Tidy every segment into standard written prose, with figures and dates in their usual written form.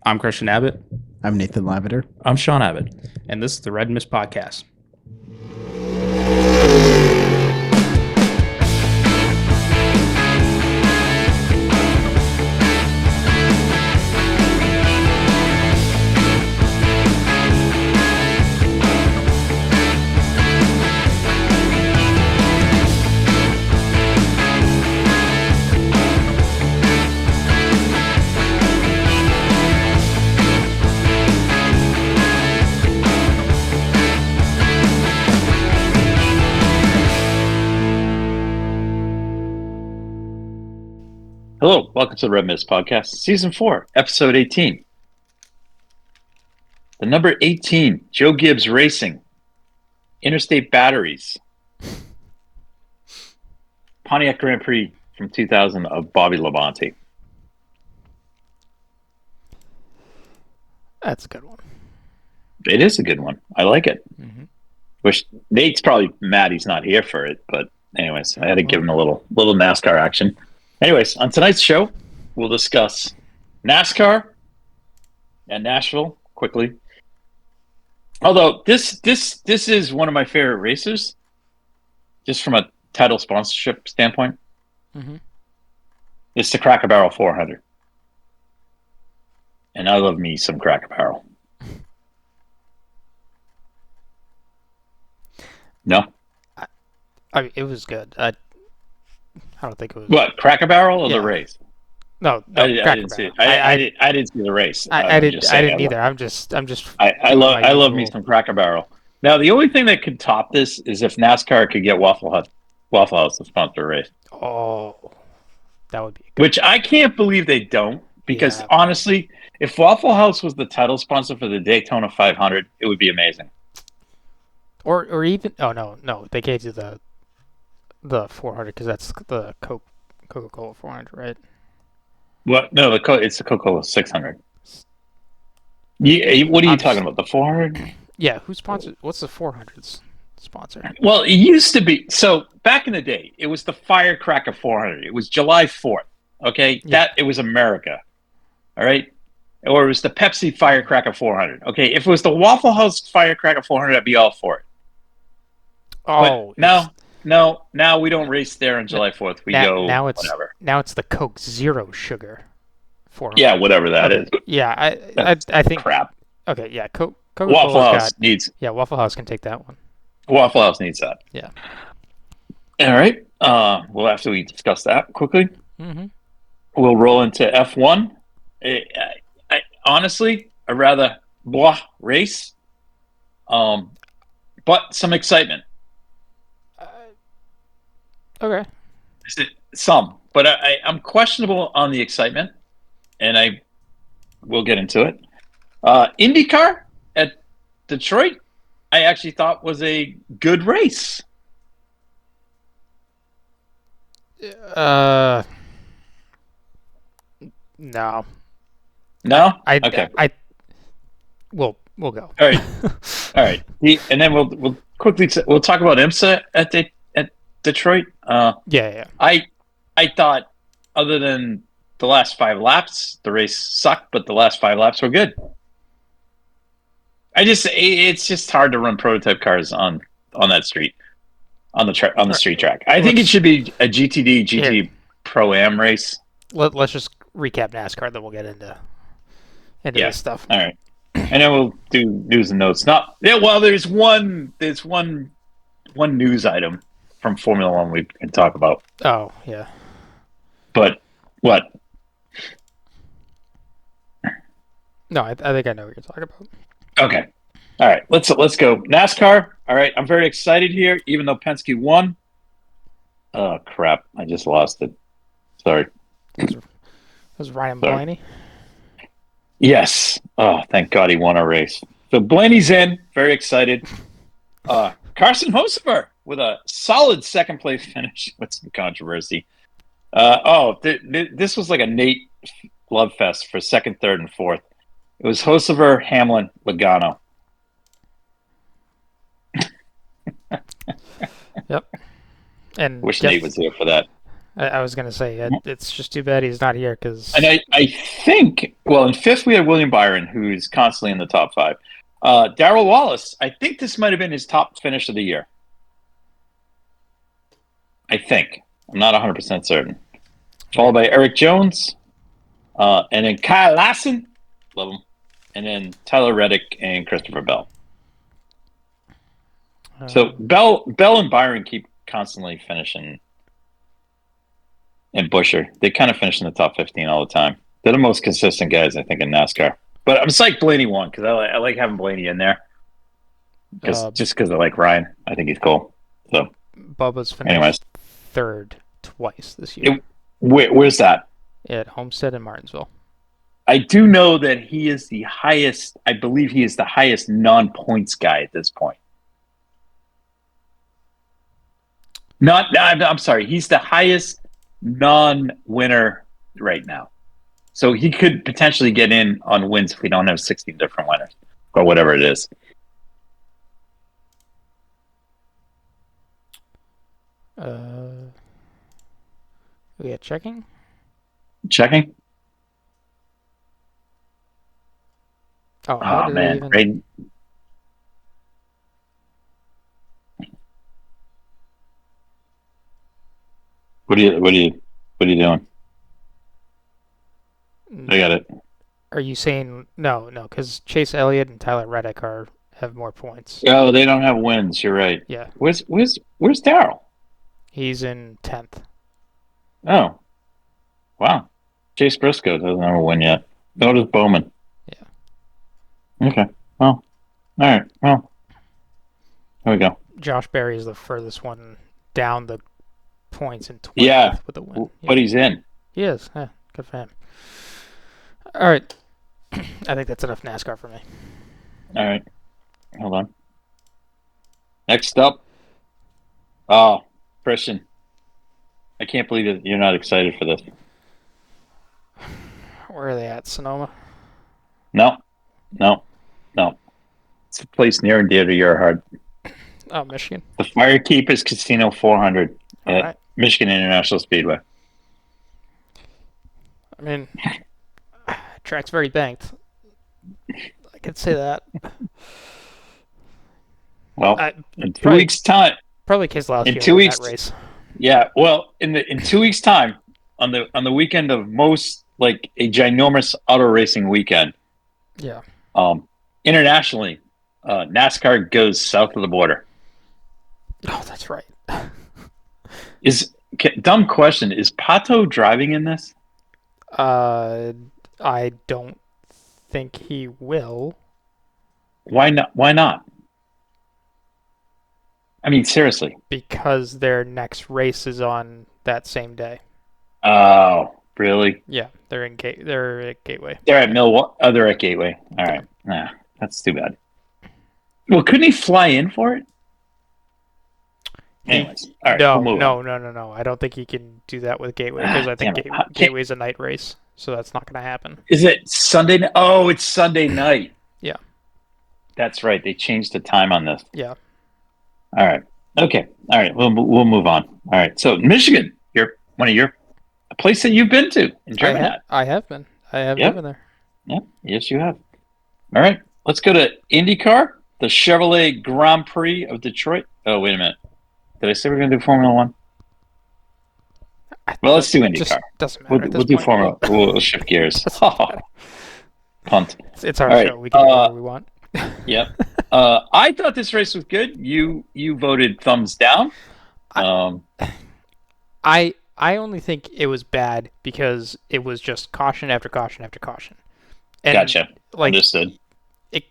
I'm Christian Abbott. I'm Nathan Lavender. I'm Sean Abbott. And this is the Red Mist Podcast. Hello, welcome to the Red Mist Podcast, Season 4, Episode 18. The number 18, Joe Gibbs Racing, Interstate Batteries, Pontiac Grand Prix from 2000 of Bobby Labonte. That's a good one. It is a good one. I like it. Mm-hmm. Wish Nate's probably mad he's not here for it, but anyways, I had to give him a little NASCAR action. Anyways, on tonight's show, we'll discuss NASCAR and Nashville quickly. Although this is one of my favorite racers, just from a title sponsorship standpoint. Mm-hmm. It's the Cracker Barrel 400, and I love me some Cracker Barrel. No, I mean, it was good. I don't think it was. what, Cracker Barrel or Yeah. the race? No, I Cracker didn't see it. Barrel. I didn't see the race. I I'm just I saying, didn't either. I'm just. I love me some Cracker Barrel. Now, the only thing that could top this is if NASCAR could get Waffle House to sponsor a race, Oh, that would be good. which I can't believe they don't. Because Yeah. honestly, if Waffle House was the title sponsor for the Daytona 500, it would be amazing. Or even. Oh no, they gave you the 400 because that's the Coca-Cola 400, right? What? No, it's the Coca-Cola 600. What are you talking about? The 400? Yeah, who sponsored? What's the 400's sponsor? Well, it used to be. So back in the day, it was the Firecracker 400. It was July 4th. Okay, Yeah. it was America. All right, or it was the Pepsi Firecracker 400. Okay, if it was the Waffle House Firecracker 400, I'd be all for it. Oh, But now we don't race there on July 4th. We go now it's whatever. now it's the Coke Zero Sugar 400. Yeah, whatever that is. Yeah, I That's think. Crap. Okay, yeah, Waffle Coca-Cola's House got. needs Yeah, Waffle House can take that one. that. Yeah. All right. Well, after we discuss that quickly, Mm-hmm. we'll roll into F1. I honestly, a rather blah race, but some excitement. Okay. Some, but I'm questionable on the excitement, and I will get into it. IndyCar at Detroit, I actually thought was a good race. No. No? Okay. Okay. We'll go. All right. All right. And then we'll quickly we'll talk about IMSA at Detroit. Yeah. I thought, other than the last 5 laps, the race sucked, but the last 5 laps were good. It's just hard to run prototype cars on that street, on the street track. I think it should be a GTD Pro Am race. Let's just recap NASCAR, then we'll get into this stuff. All right, and then we'll do news and notes. Well, there's one news item from Formula One we can talk about. Oh yeah. But what? No, I think I know what you're talking about. Okay. All right. Let's go. NASCAR. All right. I'm very excited here, even though Penske won. Oh crap! I just lost it. Sorry. It was Ryan Sorry. Blaney. Yes. Oh, thank God he won a race. So Blaney's in. Very excited. Carson Hocevar with a solid second place finish with some controversy. This was like a Nate love fest for second, third, and fourth. It was Hocevar, Hamlin, Logano. Yep. And Wish Nate was here for that. I was gonna say it's just too bad he's not here because. And I think, well, in fifth we had William Byron, who's constantly in the top five. Darrell Wallace, I think this might have been his top finish of the year. I think. I'm not 100% certain. Followed by Eric Jones, and then Kyle Larson, love him, and then Tyler Reddick and Christopher Bell. So Bell and Byron keep constantly finishing. And Buescher, they kind of finish in the top 15 all the time. They're the most consistent guys, I think, in NASCAR. But I'm psyched Blaney won because I like having Blaney in there. Just because I like Ryan, I think he's cool. So Bubba's finished third twice this year. Where's that? At Homestead and Martinsville. I do know that he is the highest. I believe he is the highest non-points guy at this point. I'm sorry. He's the highest non-winner right now. So he could potentially get in on wins if we don't have 16 different winners or whatever it is. We got checking? Checking? Oh man. Right. What are you doing? I got it. Are you saying no, because Chase Elliott and Tyler Reddick have more points. Oh, they don't have wins, you're right. Yeah. Where's Darrell? He's in 10th. Oh. Wow. Chase Briscoe doesn't have a win yet. So does Bowman. Yeah. Okay. Well. Alright. Well. There we go. Josh Berry is the furthest one down the points in 20th with a win. But he's in. He is. Yeah, good for him. All right. I think that's enough NASCAR for me. All right. Hold on. Next up. Oh, Christian. I can't believe that you're not excited for this. Where are they at? Sonoma? No. It's a place near and dear to your heart. Oh, Michigan. The Firekeepers Casino 400 at right. Michigan International Speedway. I mean, track's very banked. I could say that. Well, in 2 weeks' time. Probably Keselowski in 2 weeks. That race. Yeah, well, in 2 weeks' time, on the weekend of most like a ginormous auto racing weekend. Yeah. Internationally, NASCAR goes south of the border. Oh, that's right. Dumb question. Is Pato driving in this? I don't think he will. Why not? I mean, seriously. Because their next race is on that same day. Oh, really? Yeah, they're at Gateway. They're at Milwaukee. Oh, they're at Gateway. All right. Nah, that's too bad. Well, couldn't he fly in for it? Anyways, all right. No. I don't think he can do that with Gateway because I think Gateway's a night race, so that's not going to happen. Is it Sunday? Oh, it's Sunday night. Yeah. That's right. They changed the time on this. Yeah. All right. Okay. All right. We'll move on. All right. So Michigan, a place that you've been to in Germany. I have been. I have been there. Yeah. Yes, you have. All right. Let's go to IndyCar, the Chevrolet Grand Prix of Detroit. Oh, wait a minute. Did I say we're going to do Formula One? Well, let's do IndyCar. Doesn't matter. We'll do Formula. We'll shift gears. Punt. It's our show. We can do whatever we want. Yep. I thought this race was good. You voted thumbs down. I only think it was bad because it was just caution after caution after caution. And gotcha. Understood. It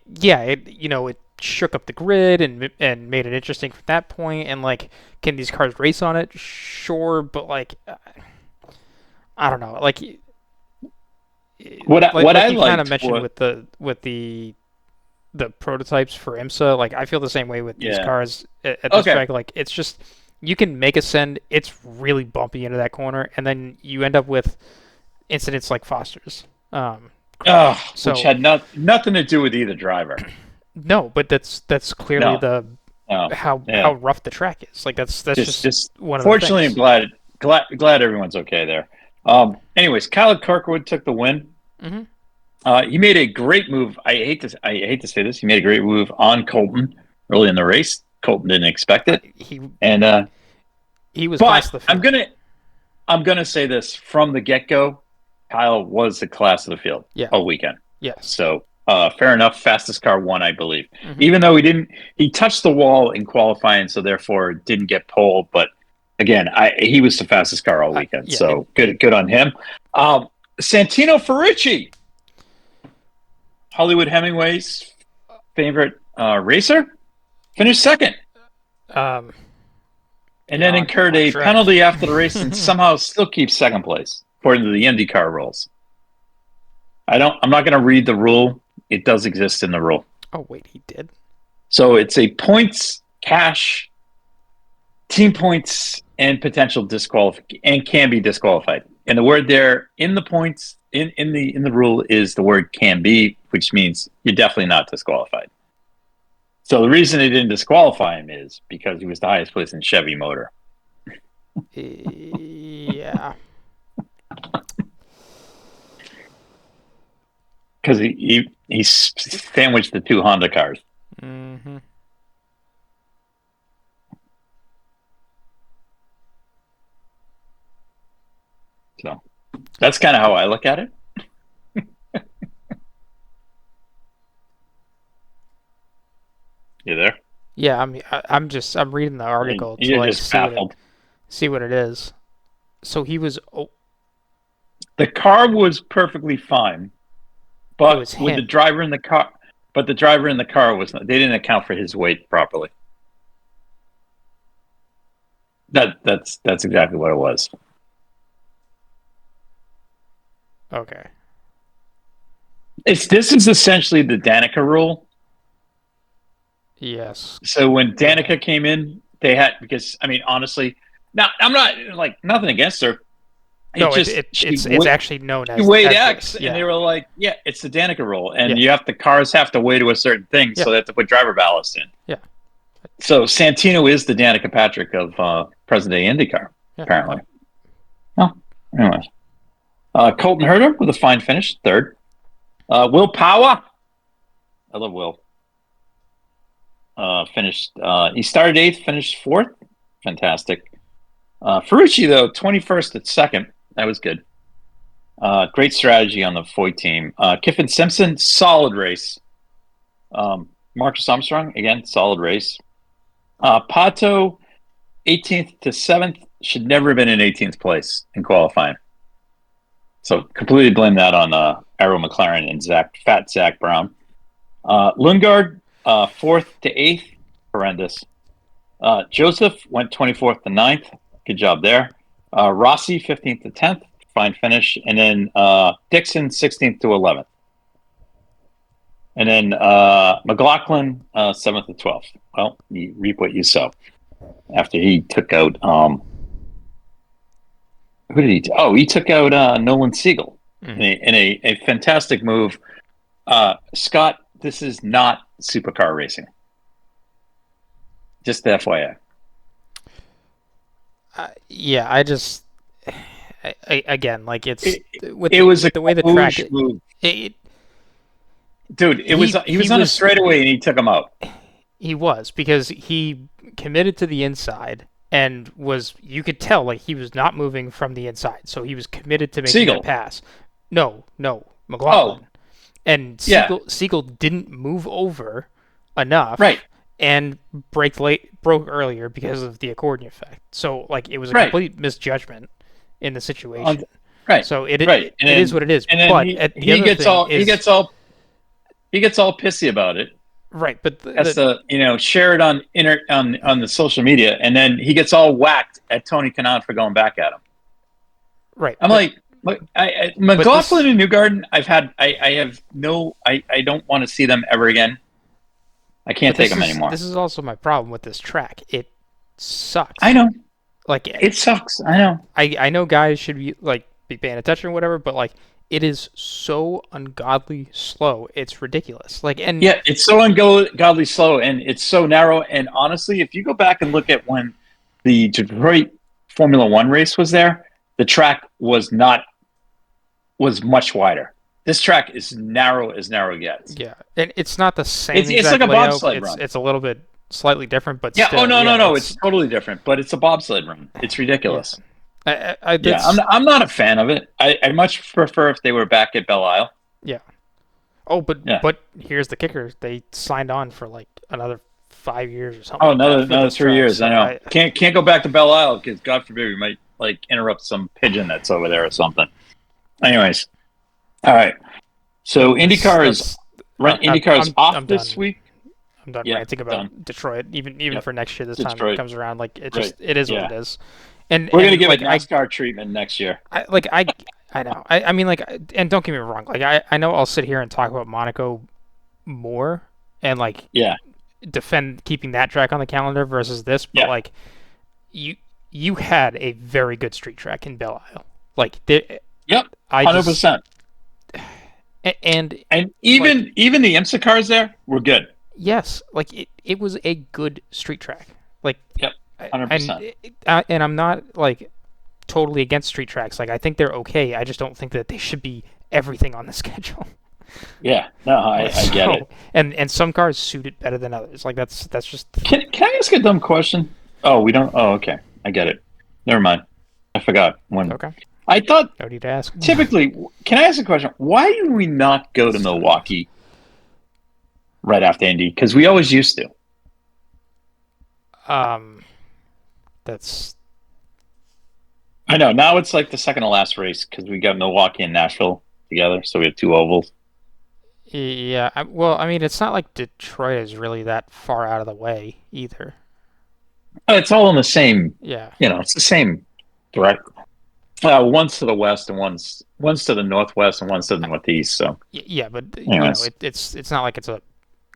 shook up the grid and made it interesting from that point. And can these cars race on it? Sure, but I don't know. What I you kind of liked mentioned with the prototypes for IMSA, I feel the same way with these cars at this track. It's just you can make a send. It's really bumpy into that corner, and then you end up with incidents like Foster's. Which had nothing to do with either driver. No, but that's clearly how rough the track is. That's just one of the things. Fortunately, I'm glad glad everyone's okay there. Anyways, Kyle Kirkwood took the win. Mm-hmm. He made a great move. I hate to say this. He made a great move on Colton early in the race. Colton didn't expect it, He was. But I'm gonna say this from the get go. Kyle was the class of the field all weekend. Yes. So fair enough. Fastest car won, I believe. Mm-hmm. Even though he touched the wall in qualifying, so therefore didn't get pole. But again, he was the fastest car all weekend. So good on him. Santino Ferrucci, Hollywood Hemingway's favorite racer, finished second. And then incurred a penalty after the race and somehow still keeps second place, according to the IndyCar rules. I'm not going to read the rule. It does exist in the rule. Oh, wait, he did? So it's a points, cash, team points, and potential disqualification, and can be disqualified. And the word there in the points, in the rule is the word can be, which means you're definitely not disqualified. So the reason they didn't disqualify him is because he was the highest place in Chevy motor. Yeah. Because he sandwiched the two Honda cars. Mm-hmm. So that's kind of how I look at it. You there? Yeah, I'm reading the article You're to just baffled. see what it is. So he was. The car was perfectly fine, but with the driver in the car, they didn't account for his weight properly. That's exactly what it was. Okay. This is essentially the Danica rule. Yes. So when Danica came in, they had, because I mean, honestly, now I'm not like nothing against her. It's actually known as. She weighed X, and they were like, "Yeah, it's the Danica rule, and the cars have to weigh to a certain thing, so they have to put driver ballast in." Yeah. So Santino is the Danica Patrick of present day IndyCar, apparently. Oh, anyways, Colton Herter with a fine finish, third. Will Power, I love Will. Finished. He started 8th, finished 4th. Fantastic. Ferrucci, though, 21st at 2nd. That was good. Great strategy on the Foy team. Kiffin Simpson, solid race. Marcus Armstrong, again, solid race. Pato, 18th to 7th, should never have been in 18th place in qualifying. So completely blame that on Arrow McLaren and Zach Brown. Lundgaard, 4th to 8th, horrendous. Joseph went 24th to 9th. Good job there. Rossi, 15th to 10th. Fine finish. And then Dixon, 16th to 11th. And then McLaughlin, 7th to 12th. Well, you reap what you sow. After he took out... who did he... he took out Nolan Siegel in a fantastic move. Scott, this is not supercar racing. Just the FYI. Again, like it was the way the track move. He was on a straightaway and he took him out. He was, because he committed to the inside and you could tell like he was not moving from the inside, so he was committed to making the pass. No, McLaughlin. And Siegel didn't move over enough, right? And broke earlier because of the accordion effect. So like it was a complete misjudgment in the situation. Right. So it is what it is. And then but he gets all pissy about it. Right, but share it on the social media, and then he gets all whacked at Tony Kanaan for going back at him. Right. I'm like. McLaughlin and Newgarden, I don't want to see them ever again. I can't take them anymore. This is also my problem with this track. It sucks. I know. Like it sucks. I know. I know guys should be paying attention or whatever, but like it is so ungodly slow. It's ridiculous. It's so ungodly slow, and it's so narrow. And honestly, if you go back and look at when the Detroit Formula One race was there, the track was much wider. This track is narrow as narrow gets. Yeah, and it's not the same. It's like a layout. bobsled run. It's a little bit slightly different, but yeah. still, Oh no! It's totally different, but it's a bobsled run. It's ridiculous. Yeah, I'm not a fan of it. I much prefer if they were back at Belle Isle. Yeah. Oh, but here's the kicker: they signed on for like another 5 years or something. Oh, another 3 years. I know. Can't go back to Belle Isle because God forbid we might like interrupt some pigeon that's over there or something. Anyways, all right. So IndyCar is off this week. I'm done ranting about Detroit. Even for next year, this Detroit. time it comes around. Like it is what it is. And we're gonna give like, it NASCAR treatment next year. I know. I mean, like, and don't get me wrong. Like, I know I'll sit here and talk about Monaco more and like defend keeping that track on the calendar versus this, but like you had a very good street track in Belle Isle. Like, 100%. And even like, even the IMSA cars there were good. Yes, like it was a good street track. Like 100%. And I'm not like totally against street tracks. Like I think they're okay. I just don't think that they should be everything on the schedule. Yeah, no, I get it. And some cars suit it better than others. Like that's just. Can I ask a dumb question? Oh, we don't. Oh, okay, I get it. Never mind. I forgot when. Okay. I thought. No need to ask. Typically, can I ask a question? Why do we not go to Milwaukee right after Indy? Because we always used to. That's. I know. Now it's like the second to last race because we got Milwaukee and Nashville together, so we have two ovals. Yeah. Well, I mean, it's not like Detroit is really that far out of the way either. It's all in the same. Yeah. It's the same direct. One's to the west and one's to the northwest and one's to the northeast. So. Yeah, but it's not like it's a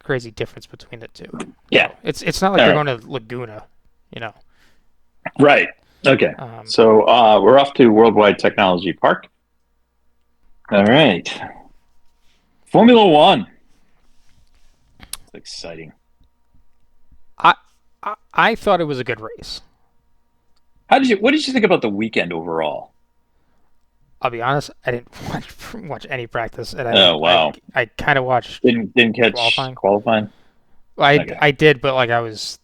crazy difference between the two. Yeah. It's not like they're going to Laguna, Right. Okay. So we're off to Worldwide Technology Park. All right. Formula One. It's exciting. I thought it was a good race. What did you think about the weekend overall? I'll be honest, I didn't watch any practice, and I kind of watched. Didn't catch qualifying. Well, I did, but like I was.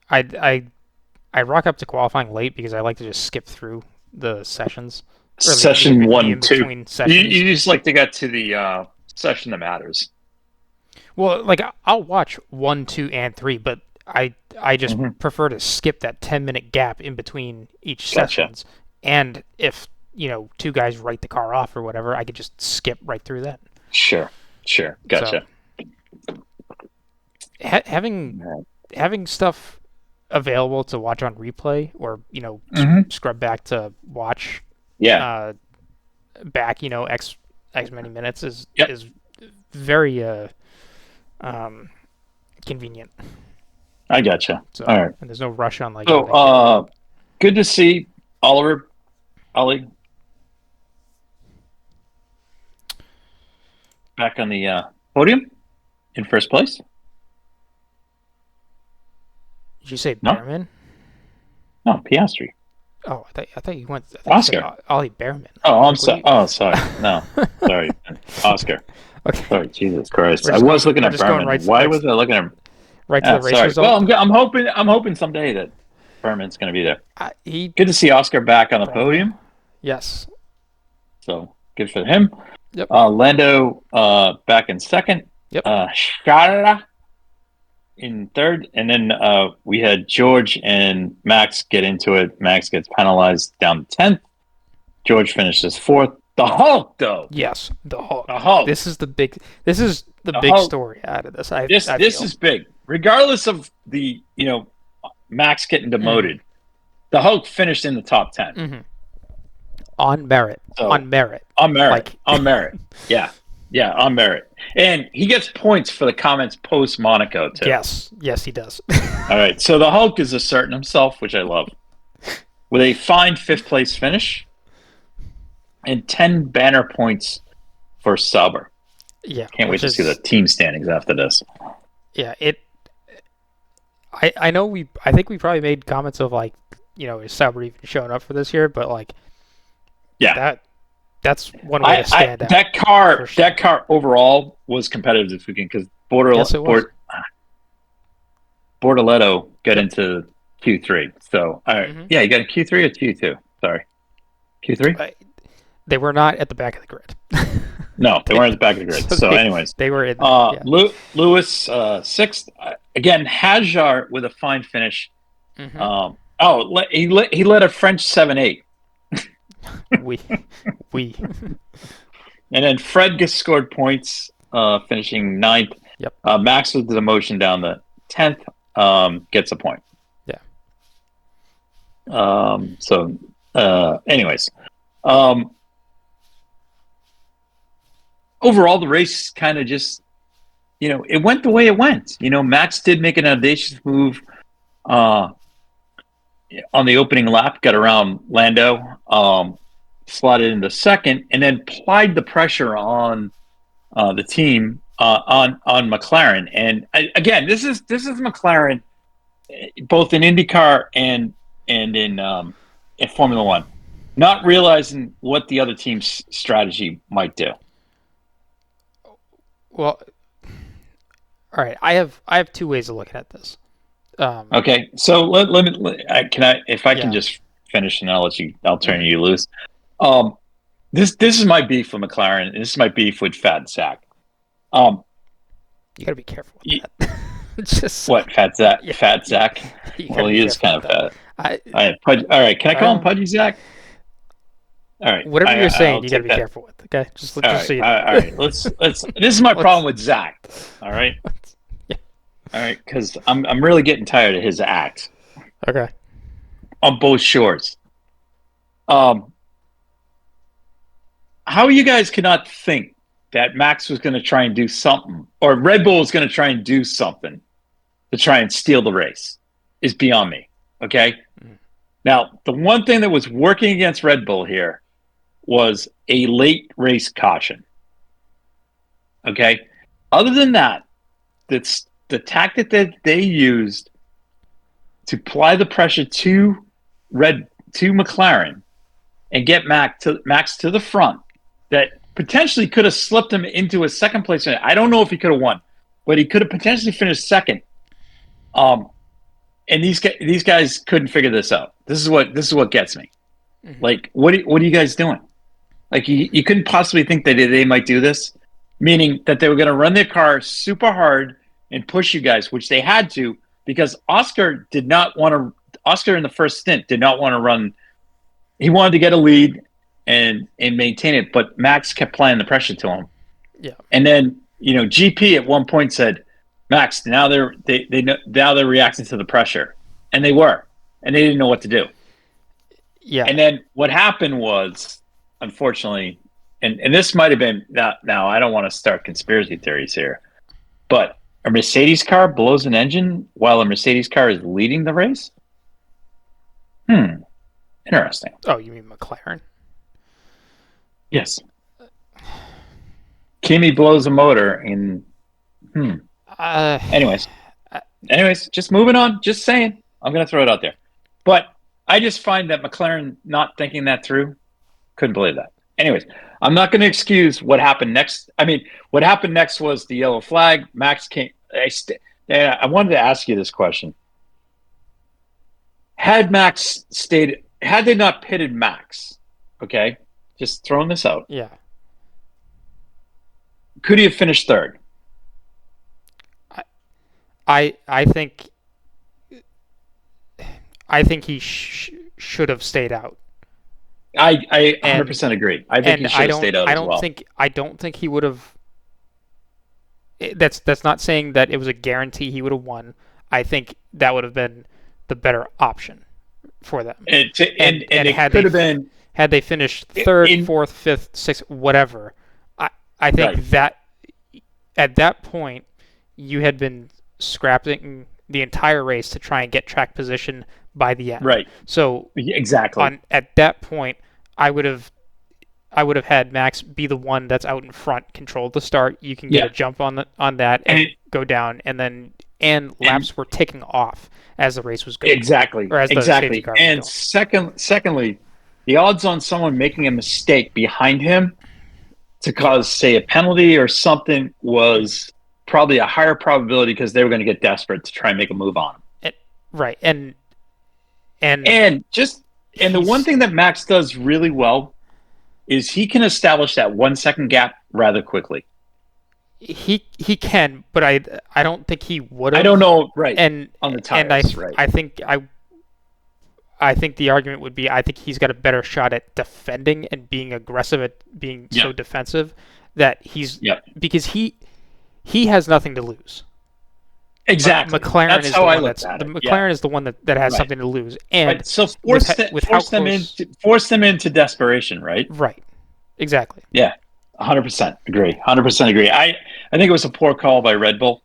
I rock up to qualifying late because I like to just skip through the sessions. Session 1 and 2. You just like to get to the session that matters. Well, like I'll watch 1, 2, and 3, but I just prefer to skip that 10-minute gap in between each sessions. And if two guys write the car off or whatever, I could just skip right through that. Sure, gotcha. So, having stuff available to watch on replay or scrub back to watch back x many minutes is very convenient. I gotcha. So, all right, and there's no rush on like. So good to see Ollie back on the podium in first place. Did you say Behrman? No, Piastri. Oh, I thought you went Oscar. Ollie Behrman. Oh, I'm sorry. Oh, sorry. No, sorry, Oscar. Okay. Sorry, Jesus Christ. I was looking at Behrman. Why was I looking at? Right to the race result. Well, I'm hoping someday that Behrman's going to be there. Good to see Oscar back on the podium. Yes. So good for him. Yep. Lando back in second. Yep. Shara in third, and then we had George and Max get into it. Max gets penalized down to 10th. George finishes fourth. The Hulk, though. Yes, the Hulk. The Hulk. This is the big story out of this. This is big. Regardless of the Max getting demoted, the Hulk finished in the top 10 on merit. So, on merit. On merit. Yeah, on merit. And he gets points for the comments post Monaco too. Yes, he does. All right, so the Hulk is asserting himself, which I love, with a fine 5th place finish and 10 banner points for Sauber. Yeah, can't wait to see the team standings after this. Yeah, I know I think we probably made comments of like, is Sauber even showing up for this year? But like, Yeah, that's one way to stand out. That car overall was competitive this weekend because Yes, it was. Bortoletto got into Q3. So, yeah, you got a Q3 or Q2? Sorry, Q3. They were not at the back of the grid. No, they weren't at the back of the grid. So, anyways, they were in there, yeah. Lewis sixth. Again, Hajar with a fine finish. Mm-hmm. He led a French 7-8. we. And then Fred scored points, finishing 9th. Yep. Max with the demotion down the 10th, gets a point. Yeah. Anyways, overall the race kind of just, it went the way it went. Max did make an audacious move on the opening lap, got around Lando, slotted into second, and then applied the pressure on the team on McLaren. And again, this is McLaren, both in IndyCar and in Formula One, not realizing what the other team's strategy might do. Well, all right. I have two ways of looking at this. Okay, so let me. If I can just finish, and I'll turn you loose. This is my beef with McLaren, and this is my beef with Fat Zach. You got to be careful with that. What, Fat Zach? Yeah. Fat Zach? Well, he is kind of fat. All right, can I call him Pudgy Zach? All right. Whatever you're saying, you got to be careful with. Okay, just so you know. All right. Let's. This is my problem with Zach. All right. Yeah. All right, because I'm really getting tired of his act. Okay. On both shores. How you guys cannot think that Max was going to try and do something, or Red Bull was going to try and do something to try and steal the race is beyond me. Okay. Now, the one thing that was working against Red Bull here was a late race caution. Okay. Other than that, that's the tactic that they used to apply the pressure to McLaren and get Max to the front, that potentially could have slipped him into a second place. I don't know if he could have won, but he could have potentially finished second. And these guys couldn't figure this out. This is what gets me. Mm-hmm. Like, what are you guys doing? Like, you couldn't possibly think that they might do this, meaning that they were going to run their car super hard and push you guys, which they had to, because Oscar in the first stint did not want to run. He wanted to get a lead and maintain it, but Max kept applying the pressure to him. Yeah. And then, GP at one point said, Max, now they're reacting to the pressure. And they were. And they didn't know what to do. Yeah. And then what happened was, unfortunately, and this might have been, now I don't want to start conspiracy theories here, but a Mercedes car blows an engine while a Mercedes car is leading the race? Interesting. Oh, you mean McLaren? Yes. Kimi blows a motor in. Anyways, just moving on. Just saying. I'm going to throw it out there. But I just find that McLaren not thinking that through, couldn't believe that. Anyways, I'm not going to excuse what happened next. I mean, what happened next was the yellow flag. Max came. I wanted to ask you this question. Had they not pitted Max, okay, just throwing this out. Yeah. Could he have finished third? I think he should have stayed out. I 100% agree. I think he should have stayed out as well. I don't think he would have. That's not saying that it was a guarantee he would have won. I think that would have been the better option for them. And it could have been, had they finished third, fourth, fifth, sixth, whatever. I think that at that point you had been scrapping the entire race to try and get track position by the end. Right. So exactly. At that point, I would have had Max be the one that's out in front, control the start. You can get a jump on that and go down, and then and laps were ticking off as the race was going. Exactly. Or as the safety car And was secondly, the odds on someone making a mistake behind him to cause, say, a penalty or something was probably a higher probability because they were going to get desperate to try and make a move on him. Right. And the one thing that Max does really well is he can establish that 1 second gap rather quickly. He can, but I don't think he would have. I don't know, right? And on the tires, right? I think the argument would be I think he's got a better shot at defending and being aggressive at being so defensive that because he has nothing to lose. Exactly. McLaren That's is how the I one looked at it. the McLaren is the one that has something to lose, and so force them into desperation, right? Right. Exactly. Yeah. 100% agree. 100% agree. I think it was a poor call by Red Bull.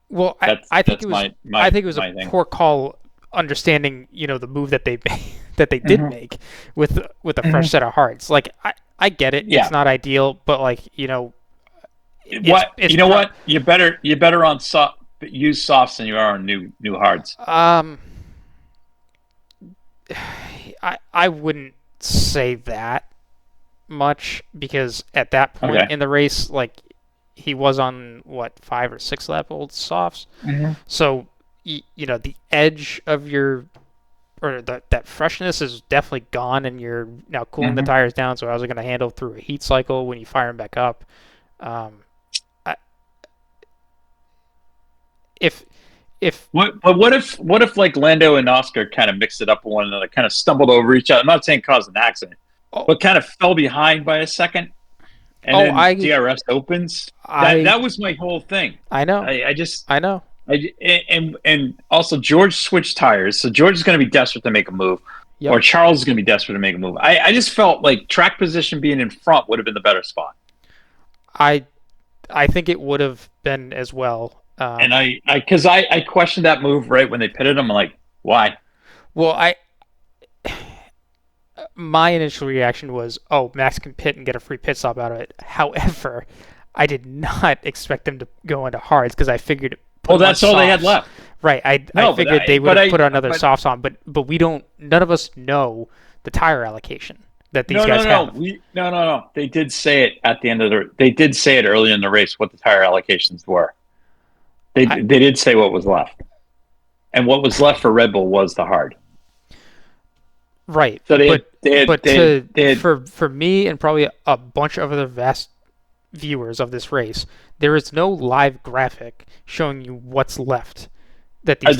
Well, I think it was a poor call, understanding the move that they did make with a fresh set of hearts. Like I get it. It's not ideal, but like what you're better on use softs than you are on new hards. I wouldn't say that much, because at that point in the race, like, he was on 5 or 6 lap old softs, so the edge of that freshness is definitely gone, and you're now cooling the tires down. So how's it going to handle through a heat cycle when you fire them back up? What if like Lando and Oscar kind of mixed it up with one another, kind of stumbled over each other? I'm not saying caused an accident, but kind of fell behind by a second, and then DRS opens. That was my whole thing. I know. I know. And also George switched tires, so George is going to be desperate to make a move, or Charles is going to be desperate to make a move. I just felt like track position being in front would have been the better spot. I think it would have been as well. And because I questioned that move right when they pitted him. I'm like, why? Well, my initial reaction was, oh, Max can pit and get a free pit stop out of it. However, I did not expect them to go into hards, because I figured. Well, that's all they had left. Right. I figured they would have put another softs on, but we don't. None of us know the tire allocation that these guys have. No. They did say it at the end of They did say it early in the race what the tire allocations were. They did say what was left, and what was left for Red Bull was the hard. Right. So for me and probably a bunch of other vast viewers of this race, there is no live graphic showing you what's left that these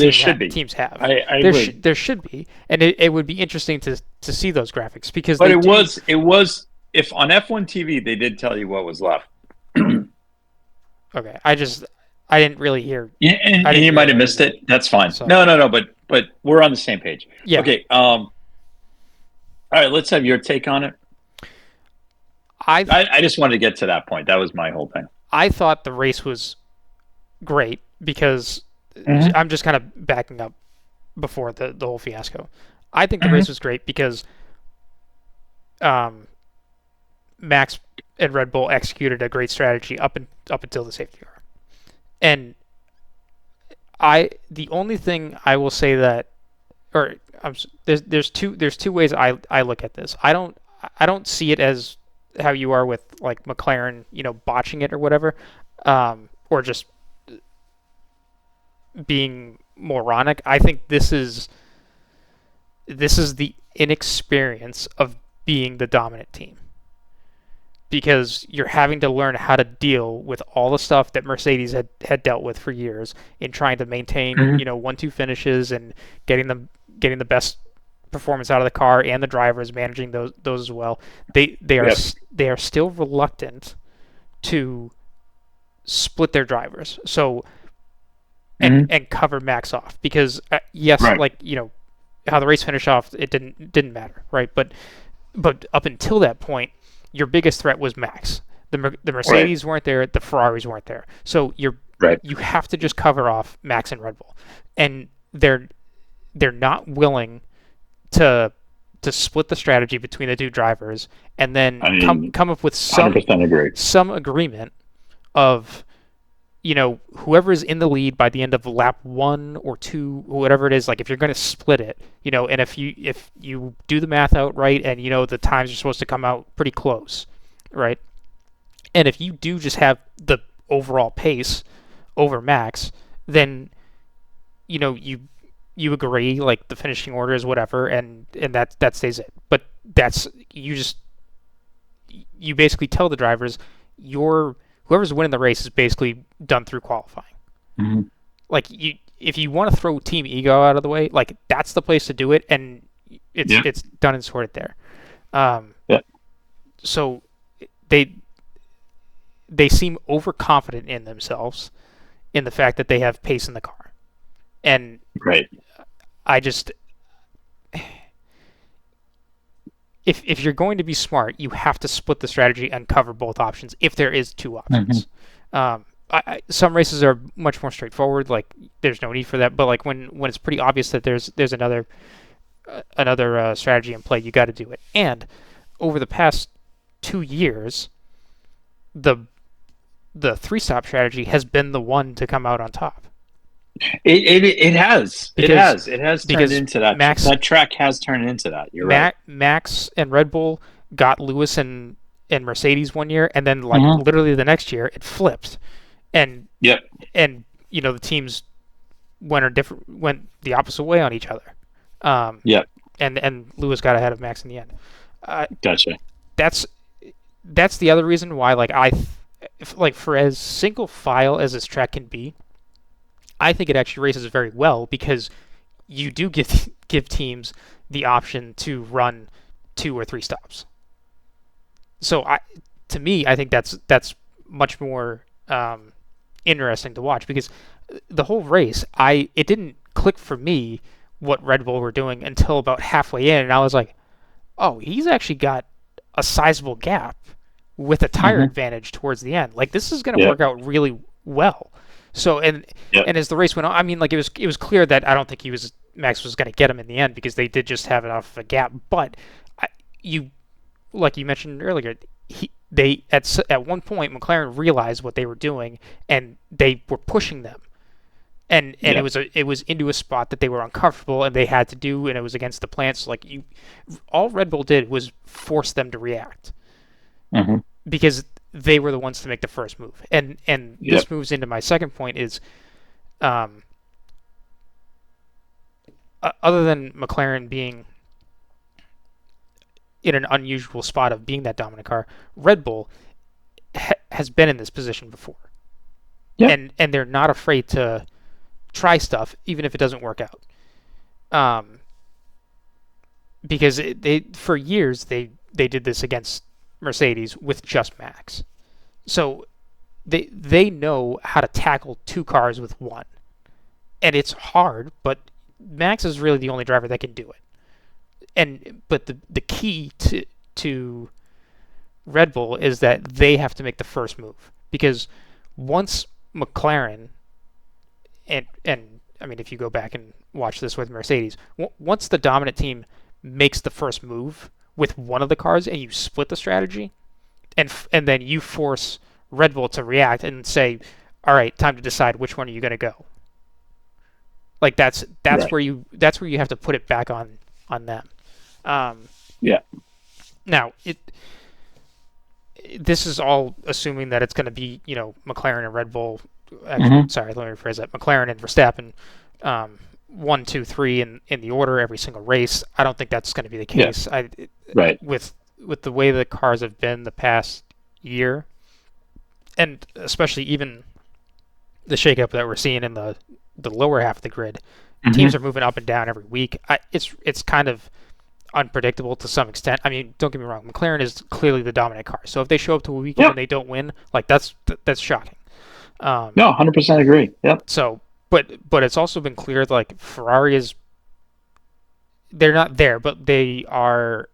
teams have. There should be, and it would be interesting to see those graphics, because. But it was if on F1 TV they did tell you what was left. Okay, I didn't really hear. Yeah, and you might have missed it. That's fine. So. No. But we're on the same page. Yeah. Okay. All right. Let's have your take on it. I just wanted to get to that point. That was my whole thing. I thought the race was great, because I'm just kind of backing up before the whole fiasco. I think the race was great because Max and Red Bull executed a great strategy up until the safety car. And the only thing I will say there's two ways I look at this. I don't see it as how you are with like McLaren, botching it or whatever, or just being moronic. I think this is the inexperience of being the dominant team, because you're having to learn how to deal with all the stuff that Mercedes had dealt with for years in trying to maintain 1-2 finishes and getting the best performance out of the car, and the drivers managing those as well. They are still reluctant to split their drivers, so and cover Max off, because like how the race finished off, it didn't matter, right? But up until that point, your biggest threat was Max. The Mercedes weren't there, the Ferraris weren't there, so you have to just cover off Max and Red Bull, and they're not willing to split the strategy between the two drivers, and then come up with some agreement of whoever's in the lead by the end of lap 1 or 2, whatever it is, like if you're going to split it, and if you do the math out right, and the times are supposed to come out pretty close, right? And if you do just have the overall pace over Max, then you agree, like the finishing order is whatever, and that stays it. But you basically tell the drivers whoever's winning the race is basically done through qualifying. Mm-hmm. Like if you want to throw team ego out of the way, like that's the place to do it, and it's done and sorted there. So they seem overconfident in themselves, in the fact that they have pace in the car, and right. I just, if you're going to be smart, you have to split the strategy and cover both options if there is two options. Mm-hmm. Some races are much more straightforward, like there's no need for that. But like when it's pretty obvious that there's another strategy in play, you got to do it. And over the past 2 years, the 3-stop strategy has been the one to come out on top. It has turned into that. That track has turned into that. You're right. Max and Red Bull got Lewis and Mercedes one year, and then literally the next year it flipped, and the teams went the opposite way on each other. And Lewis got ahead of Max in the end. Gotcha. That's the other reason why, like for as single file as this track can be, I think it actually races very well, because you do give teams the option to run 2 or 3 stops. So to me, I think that's much more interesting to watch, because the whole race, it didn't click for me what Red Bull were doing until about halfway in, and I was like, oh, he's actually got a sizable gap with a tire advantage towards the end. Like, this is going to work out really well. So and as the race went on, I mean, like it was clear that I don't think Max was going to get him in the end, because they did just have enough of a gap. But like you mentioned earlier, they at one point McLaren realized what they were doing, and they were pushing them, and it was into a spot that they were uncomfortable and they had to do, and it was against the plan. So like all Red Bull did was force them to react, because they were the ones to make the first move. And this moves into my second point is, other than McLaren being in an unusual spot of being that dominant car, Red Bull has been in this position before. And they're not afraid to try stuff, even if it doesn't work out. Because for years they did this against Mercedes with just Max. So they know how to tackle 2 cars with one. And it's hard, but Max is really the only driver that can do it. But the key to Red Bull is that they have to make the first move, because once McLaren and I mean, if you go back and watch this with Mercedes, once the dominant team makes the first move with one of the cars and you split the strategy, and then you force Red Bull to react and say, all right, time to decide which one are you going to go. Like that's right. where you have to put it back on them. Now this is all assuming that it's going to be, McLaren and Red Bull. Actually, sorry, let me rephrase that. McLaren and Verstappen, 1, 2, 3 in the order every single race. I don't think that's going to be the case. Right. With the way the cars have been the past year, and especially even the shakeup that we're seeing in the lower half of the grid, teams are moving up and down every week. It's kind of unpredictable to some extent. I mean, don't get me wrong, McLaren is clearly the dominant car. So if they show up to a weekend and they don't win, like that's shocking. No, 100% agree. Yep. So, but it's also been clear that, like, Ferrari they're not there, but they are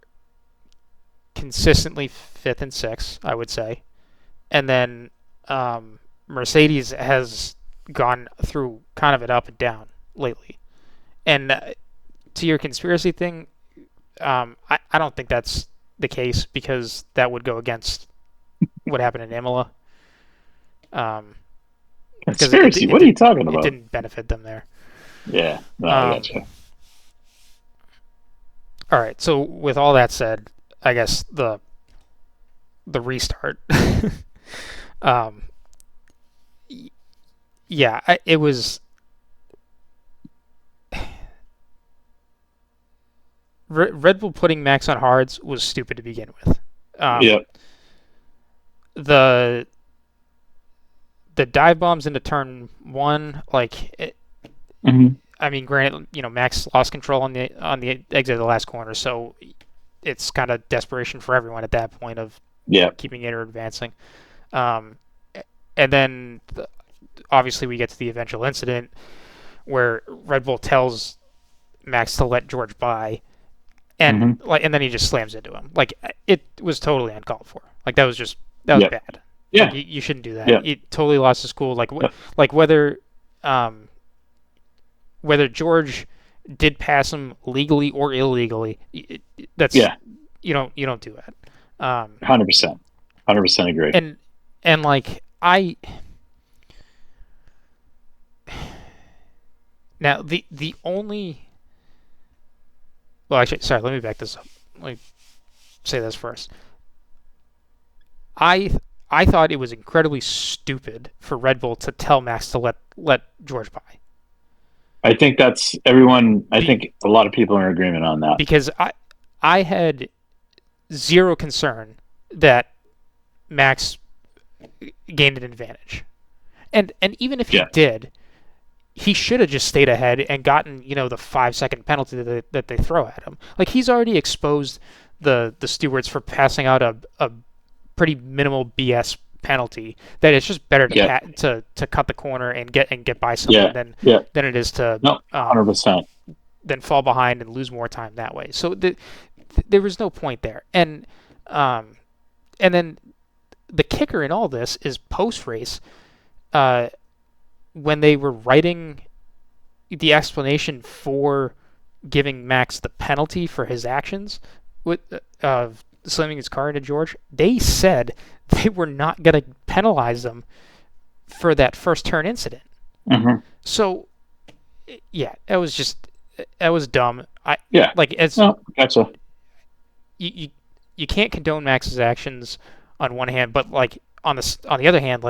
consistently 5th and 6th, I would say. And then Mercedes has gone through kind of an up and down lately. And to your conspiracy thing, I don't think that's the case, because that would go against what happened in Imola. Conspiracy? What are you talking about? It didn't benefit them there. Yeah, no, I gotcha. All right, so with all that said, I guess the restart. It was Red Bull putting Max on hards was stupid to begin with. The dive bombs into turn one, I mean, granted, Max lost control on the exit of the last corner, so it's kind of desperation for everyone at that point of keeping it or advancing. And then obviously we get to the eventual incident where Red Bull tells Max to let George by, and and then he just slams into him. It was totally uncalled for. That was bad. Yeah, you shouldn't do that. He totally lost his cool. Whether George did pass him legally or illegally, you don't do that. 100%, 100% agree. And now the only, well, actually, sorry, let me back this up. Let me say this first. I thought it was incredibly stupid for Red Bull to tell Max to let George by. I think that's everyone. I think a lot of people are in agreement on that. Because I had zero concern that Max gained an advantage, and even if he did, he should have just stayed ahead and gotten the 5-second penalty that they throw at him. He's already exposed the stewards for passing out a pretty minimal BS penalty, that it's just better to cut the corner and get by someone than it is to 100% than fall behind and lose more time that way. So there was no point there. And then the kicker in all this is post race, when they were writing the explanation for giving Max the penalty for his actions with slamming his car into George, they said they were not going to penalize them for that first turn incident. So, that was dumb. Gotcha. You can't condone Max's actions on one hand, but on the other hand,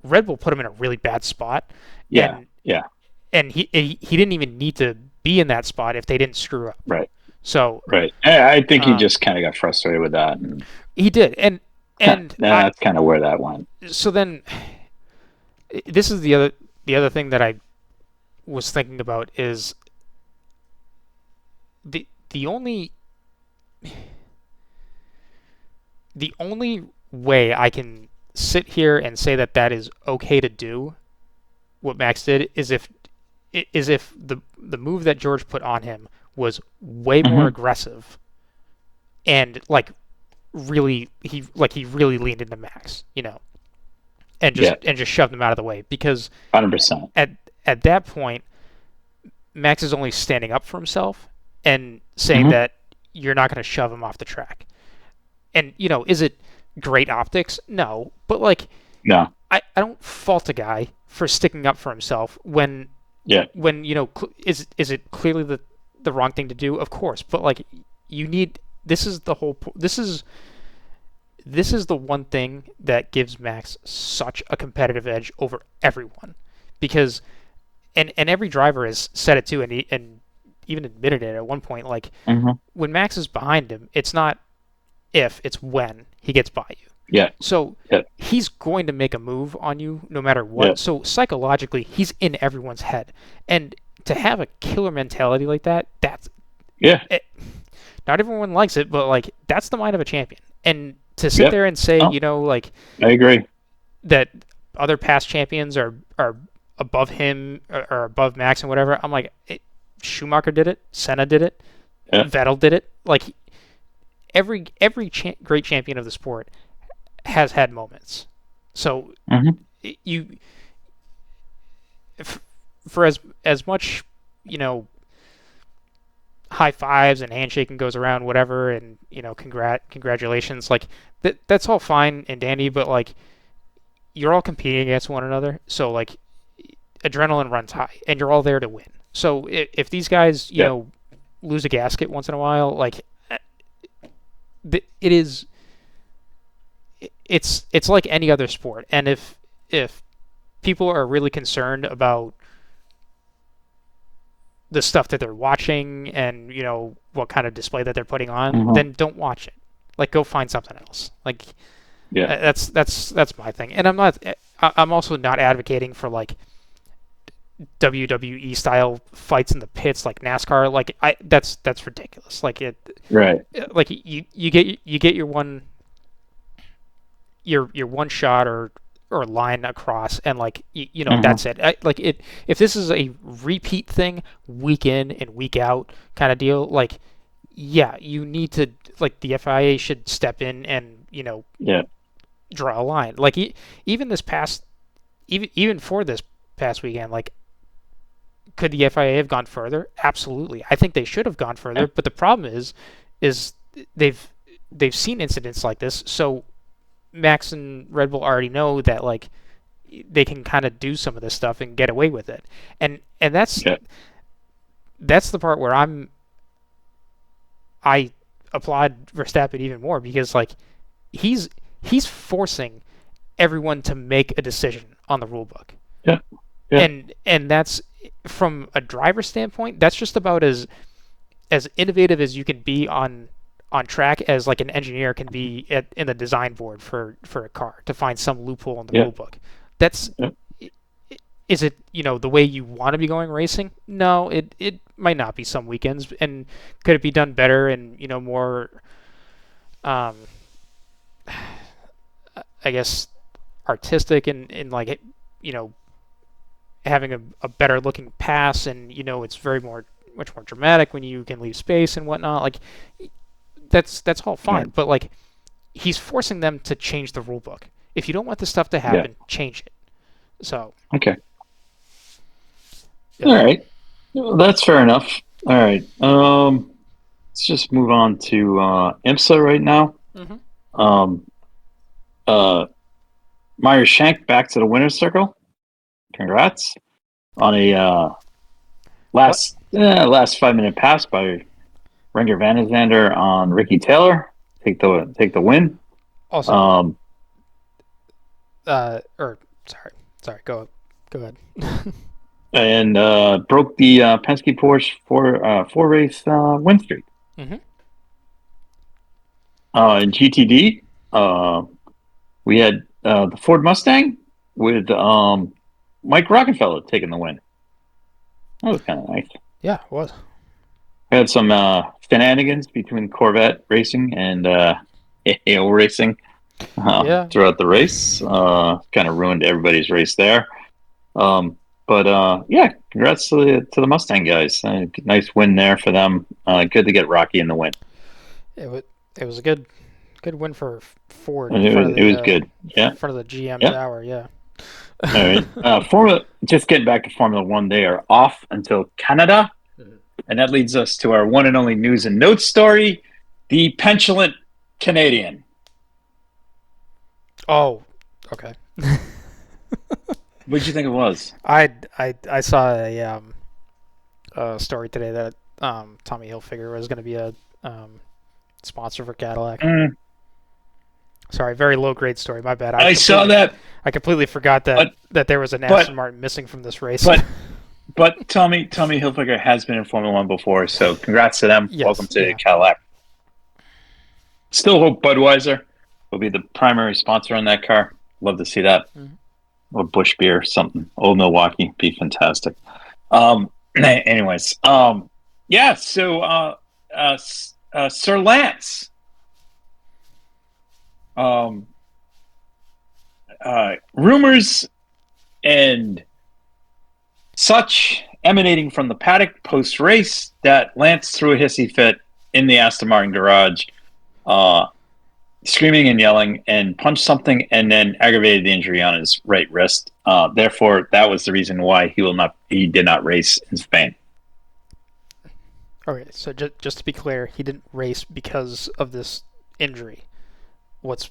Red Bull put him in a really bad spot. And he didn't even need to be in that spot if they didn't screw up. Right. So I think he just kind of got frustrated with that. And he did, and that's kind of where that went. So then, this is the other thing that I was thinking about is the only way I can sit here and say that is okay to do what Max did is if the move that George put on him was way more aggressive and really he really leaned into Max, and just shoved him out of the way, because 100% at that point Max is only standing up for himself and saying that you're not going to shove him off the track. And is it great optics? No, but no, I don't fault a guy for sticking up for himself when is it clearly the wrong thing to do? Of course, but this is the one thing that gives Max such a competitive edge over everyone, because and every driver has said it too, and even admitted it at one point. When Max is behind him, it's not if, it's when he gets by you. So he's going to make a move on you no matter what. So psychologically, he's in everyone's head, and to have a killer mentality like that, not everyone likes it, but that's the mind of a champion. And to sit there and say, I agree that other past champions are above him or above Max and whatever. I'm Schumacher did it, Senna did it, Vettel did it. Every great champion of the sport has had moments. So for as much high fives and handshaking goes around, whatever, and congratulations, that's all fine and dandy, but you're all competing against one another, so like adrenaline runs high, and you're all there to win. So if these guys, lose a gasket once in a while, like it's like any other sport. And if people are really concerned about the stuff that they're watching and what kind of display that they're putting on, then don't watch it. Like, go find something else. Like, that's my thing. And I'm also not advocating for like WWE style fights in the pits like NASCAR. Like, that's ridiculous. Like right. Like you get your one shot or line across, and like that's it. If this is a repeat thing, week in and week out kind of deal, like you need to, like, the FIA should step in and draw a line. Like even for this past weekend, like, could the FIA have gone further? Absolutely. I think they should have gone further, but the problem is they've seen incidents like this, so Max and Red Bull already know that, like, they can kind of do some of this stuff and get away with it. And that's the part where I applaud Verstappen even more, because like he's forcing everyone to make a decision on the rule book. Yeah. And that's, from a driver standpoint, that's just about as innovative as you can be on track as like an engineer can be in the design board for a car to find some loophole in the rule book. That's is it the way you want to be going racing? No, it might not be some weekends. And could it be done better and more I guess artistic and like having a better looking pass, and it's much more dramatic when you can leave space and whatnot. Like, that's all fine, but like, he's forcing them to change the rule book. If you don't want this stuff to happen, change it. So okay, all right, well, that's fair enough. All right, let's just move on to IMSA right now. Meyer Shank back to the winner's circle. Congrats on a last 5-minute pass by Renger Van Zander on Ricky Taylor. Take the win. Also, sorry, go ahead. And broke the Penske Porsche four race win streak. In GTD, we had the Ford Mustang with Mike Rockefeller taking the win. That was kind of nice. Yeah, it was. We had some shenanigans between Corvette Racing and AO Racing throughout the race. Kind of ruined everybody's race there. But congrats to the Mustang guys. Nice win there for them. Good to get Rocky in the win. It was a good win for Ford. It was good. Yeah. In front of the GM Tower. Yeah. All right. Just getting back to Formula One, they are off until Canada. And that leads us to our one and only news and notes story, the petulant Canadian. Oh, okay. What did you think it was? I saw a story today that Tommy Hilfiger was going to be a sponsor for Cadillac. Sorry, very low grade story. My bad. I saw that. I completely forgot that there was an Aston Martin missing from this race. But Tommy Hilfiger has been in Formula One before, so congrats to them. Yes, welcome to Cadillac. Still hope Budweiser will be the primary sponsor on that car. Love to see that. Or Busch Beer, something. Old Milwaukee, be fantastic. Anyways, so Sir Lance. Rumors and such emanating from the paddock post-race that Lance threw a hissy fit in the Aston Martin garage, screaming and yelling, and punched something and then aggravated the injury on his right wrist. Therefore, that was the reason why he did not race in Spain. Okay, so just to be clear, he didn't race because of this injury. What's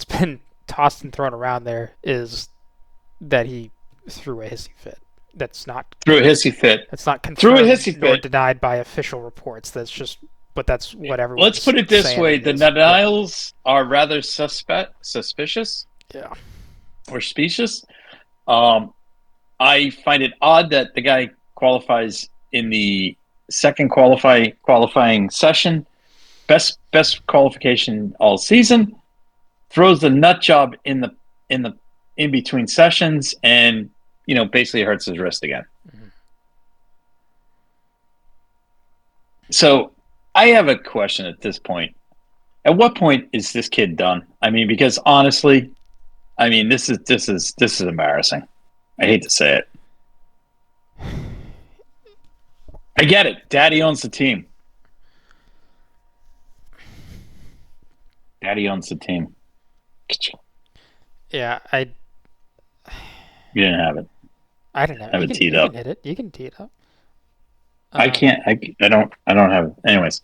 been tossed and thrown around there is that he threw a hissy fit. That's not threw a hissy fit. That's not threw a confirmed hissy nor fit. denied by official reports. That's what everyone. Let's put it this way: the denials are rather suspicious. Yeah. Or specious. I find it odd that the guy qualifies in the second qualifying session, best qualification all season, throws the nut job in between sessions, and basically hurts his wrist again. Mm-hmm. So I have a question at this point. At what point is this kid done? I mean, because honestly, this is embarrassing. I hate to say it. I get it. Daddy owns the team. Daddy owns the team. Yeah, You didn't have it. I didn't have it. Have it teed up. You can hit it. You can tee it up. I can't. I don't have it. Anyways.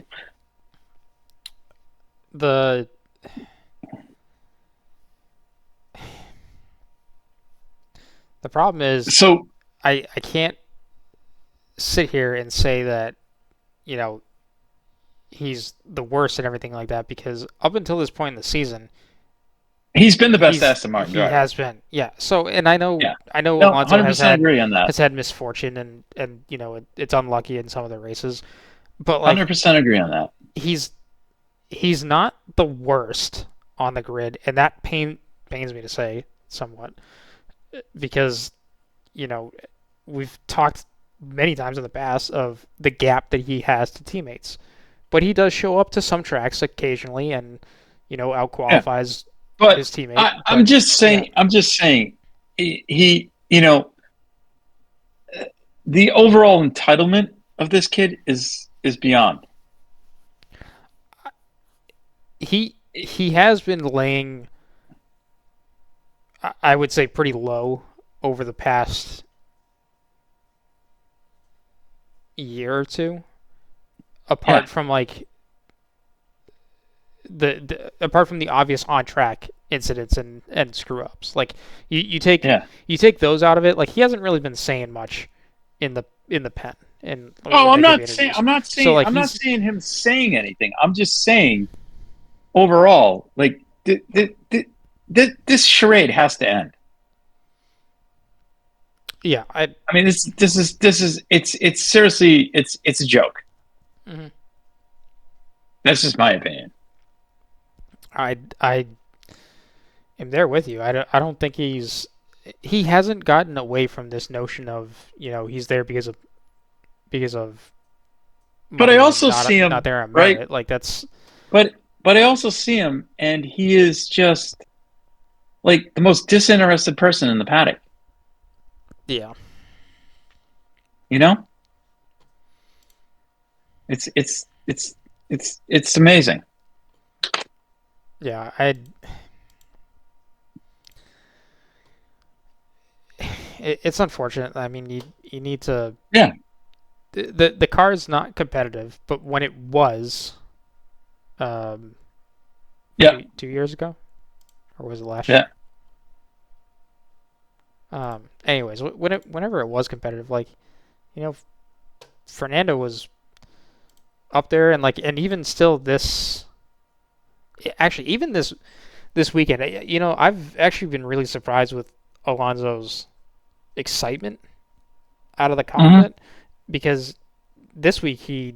The problem is, so I can't sit here and say that, he's the worst and everything like that, because up until this point in the season, he's been the best Aston Martin driver. He has been, yeah. So, and I know Alonso has had misfortune, and it's unlucky in some of the races, but 100% agree on that. He's not the worst on the grid, and that pains me to say somewhat, because we've talked many times in the past of the gap that he has to teammates, but he does show up to some tracks occasionally and outqualifies his teammate. I'm just saying he the overall entitlement of this kid is beyond. He has been laying, I would say, pretty low over the past year or two, apart from apart from the obvious on track incidents and screw ups. Like you take those out of it, like he hasn't really been saying much in the pen. I'm not saying him saying anything. I'm just saying overall, like this charade has to end. Yeah, I mean, this is it's seriously it's a joke. Mm-hmm. That's just my opinion. I am there with you. I don't think he hasn't gotten away from this notion of he's there because of. But I also see him not there on merit. Right. Like that's. But I also see him, and he is just like the most disinterested person in the paddock. Yeah. It's amazing. Yeah, it's unfortunate. I mean, you need to. Yeah. The car is not competitive, but when it was, 2 years ago, or was it last year? Anyways, whenever it was competitive, Fernando was up there, and even still this weekend, I've actually been really surprised with Alonso's excitement out of the cockpit, because this week he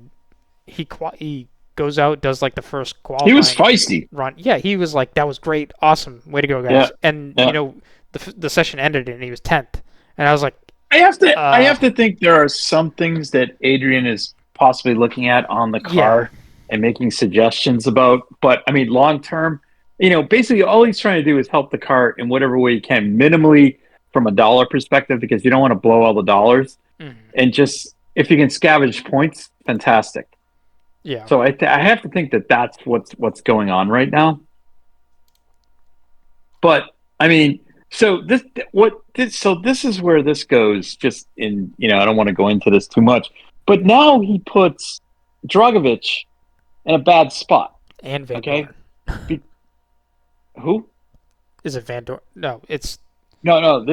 goes out, does the first qualifying. He was feisty. Run. Yeah, he was like, that was great, awesome, way to go, guys. Yeah. And the session ended and he was 10th, and I was like, I have to think there are some things that Adrian is possibly looking at on the car and making suggestions about. But I mean, long term, basically all he's trying to do is help the car in whatever way he can, minimally from a dollar perspective, because you don't want to blow all the dollars. Mm-hmm. And just if you can scavenge points, fantastic. Yeah. So I have to think that that's what's going on right now. But I mean, so this is where this goes. Just in I don't want to go into this too much, but now he puts Dragovic in a bad spot. And Van Dorn. Who? Is it Van Dorn? No, it's No.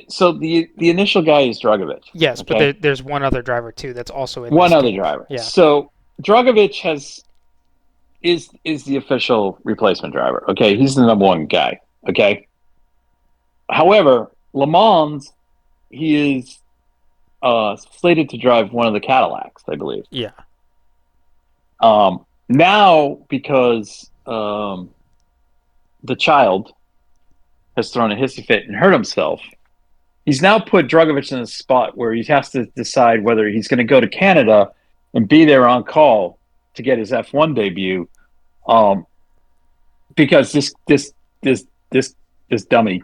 So the initial guy is Dragovich. yes, okay? but there's one other driver too that's also in One this other game. driver. Yeah. So Dragovich is the official replacement driver. Okay, he's the number one guy. Okay. However, Le Mans, he is slated to drive one of the Cadillacs, I believe. Yeah. Now, because the child has thrown a hissy fit and hurt himself, he's now put Dragovich in a spot where he has to decide whether he's going to go to Canada and be there on call to get his F1 debut, because this dummy